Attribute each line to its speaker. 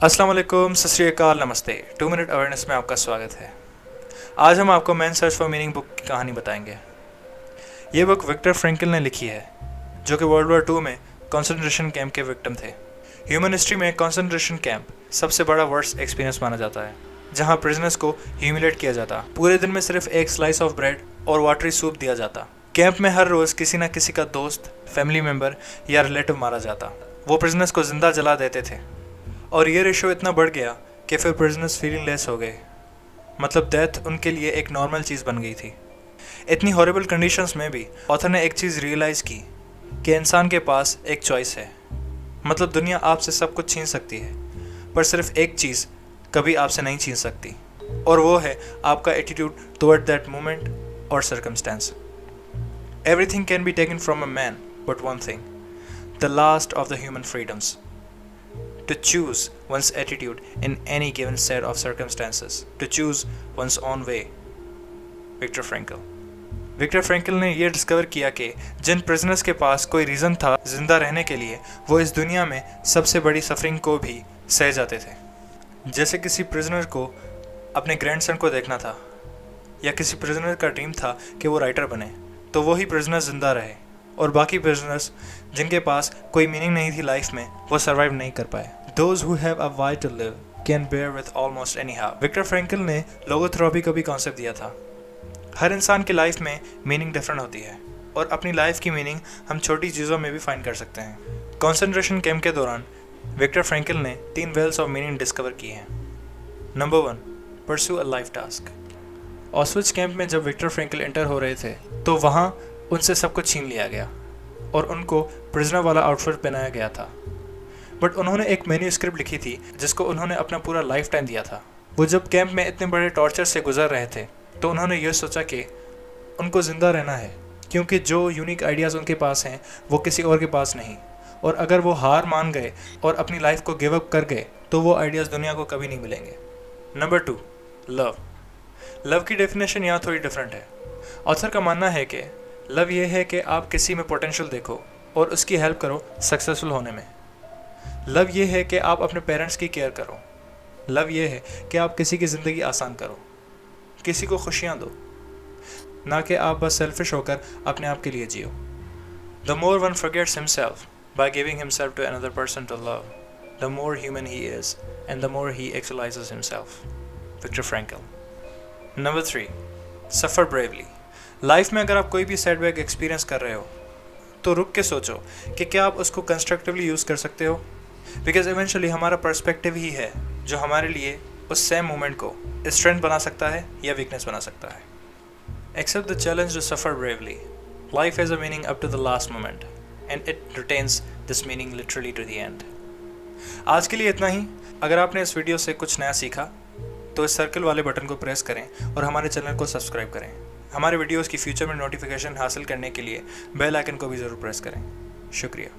Speaker 1: अस्सलाम वालेकुम, सत श्री अकाल, नमस्ते। 2 मिनट अवेयरनेस में आपका स्वागत है। आज हम आपको man search for meaning book की कहानी बताएंगे। ये बुक विक्टर फ्रैंकल ने लिखी है, जो कि वर्ल्ड वॉर 2 में कंसंट्रेशन कैंप के विक्टिम थे। ह्यूमन हिस्ट्री में कंसंट्रेशन कैंप सबसे बड़ा वर्स्ट एक्सपीरियंस माना जाता है, जहाँ प्रिजनर्स को ह्यूमिलेट किया जाता। पूरे दिन में सिर्फ एक स्लाइस ऑफ ब्रेड और वाटरी सूप दिया जाता। कैंप में हर रोज़ किसी न किसी का दोस्त, फैमिली मेम्बर या रिलेटिव मारा जाता। वो प्रिजनर्स को जिंदा जला देते थे और ये रेशो इतना बढ़ गया कि फिर प्रिजनर्स फीलिंग लेस हो गए। मतलब डेथ उनके लिए एक नॉर्मल चीज़ बन गई थी। इतनी हॉरिबल कंडीशंस में भी ऑथर ने एक चीज़ रियलाइज़ की कि इंसान के पास एक चॉइस है। मतलब दुनिया आपसे सब कुछ छीन सकती है, पर सिर्फ एक चीज़ कभी आपसे नहीं छीन सकती, और वो है आपका एटीट्यूड टुवर्ड दैट मोमेंट और circumstance. Everything can be taken from a man but one thing, the last of the human freedoms, to choose one's attitude in any given set of circumstances, to choose one's own way. Victor Frankl. Victor Frankl ने यह discover किया कि जिन prisoners के पास कोई reason था जिंदा रहने के लिए, वो इस दुनिया में सबसे बड़ी सफरिंग को भी सह जाते थे। जैसे किसी प्रिजनर को अपने ग्रैंडसन को देखना था, या किसी प्रिजनर का ड्रीम था कि वो राइटर बने, तो वही प्रिजनर जिंदा रहे, और बाकी प्रिजनर्स जिनके पास कोई मीनिंग नहीं थी लाइफ में, वो सरवाइव नहीं कर पाए। Those who have a why to live can bear with almost anyhow. Victor Frankl ने लोगोथेरेपी का भी कॉन्सेप्ट दिया था। हर इंसान की लाइफ में मीनिंग डिफरेंट होती है, और अपनी लाइफ की मीनिंग हम छोटी चीज़ों में भी फाइंड कर सकते हैं। कॉन्सेंट्रेशन कैंप के दौरान विक्टर फ्रैंकल ने 3 वेल्स ऑफ मीनिंग डिस्कवर किए हैं। Number 1, pursue a life task. ऑस्विच कैंप में जब विक्टर फ्रैंकल एंटर हो रहे थे, तो वहाँ उनसे सब कुछ छीन लिया गया और उनको प्रिजनर वाला आउटफिट पहनाया गया था। बट उन्होंने एक मैन्यूस्क्रिप्ट लिखी थी जिसको उन्होंने अपना पूरा लाइफ टाइम दिया था। वो जब कैंप में इतने बड़े टॉर्चर से गुजर रहे थे, तो उन्होंने ये सोचा कि उनको ज़िंदा रहना है, क्योंकि जो यूनिक आइडियाज़ उनके पास हैं वो किसी और के पास नहीं, और अगर वो हार मान गए और अपनी लाइफ को गिव अप कर गए, तो वो आइडियाज़ दुनिया को कभी नहीं मिलेंगे। Number 2, love. लव की डेफिनेशन यहाँ थोड़ी डिफरेंट है। ऑथर का मानना है कि लव ये है कि आप किसी में पोटेंशियल देखो और उसकी हेल्प करो सक्सेसफुल होने में। लव ये है कि आप अपने पेरेंट्स की केयर करो। लव ये है कि आप किसी की ज़िंदगी आसान करो, किसी को खुशियाँ दो, ना कि आप बस सेल्फिश होकर अपने आप के लिए जियो। The more one forgets himself by giving himself to another person to love, the more human he is and the more he actualizes himself. Victor Frankl. Number 3, suffer bravely. Life में अगर आप कोई भी सेटबैक एक्सपीरियंस कर रहे हो, तो रुक के सोचो कि क्या आप उसको कंस्ट्रक्टिवली यूज़ कर सकते हो, बिकॉज इवेंचुअली हमारा पर्सपेक्टिव ही है जो हमारे लिए उस सेम मोमेंट को स्ट्रेंथ बना सकता है या वीकनेस बना सकता है। Accept the challenge to suffer bravely. Life has a meaning up to the last moment and it retains this meaning literally to the end. आज के लिए इतना ही। अगर आपने इस वीडियो से कुछ नया सीखा, तो इस सर्कल वाले बटन को प्रेस करें और हमारे चैनल को सब्सक्राइब करें। हमारे वीडियोस की फ्यूचर में नोटिफिकेशन हासिल करने के लिए बेल आइकन को भी ज़रूर प्रेस करें। शुक्रिया।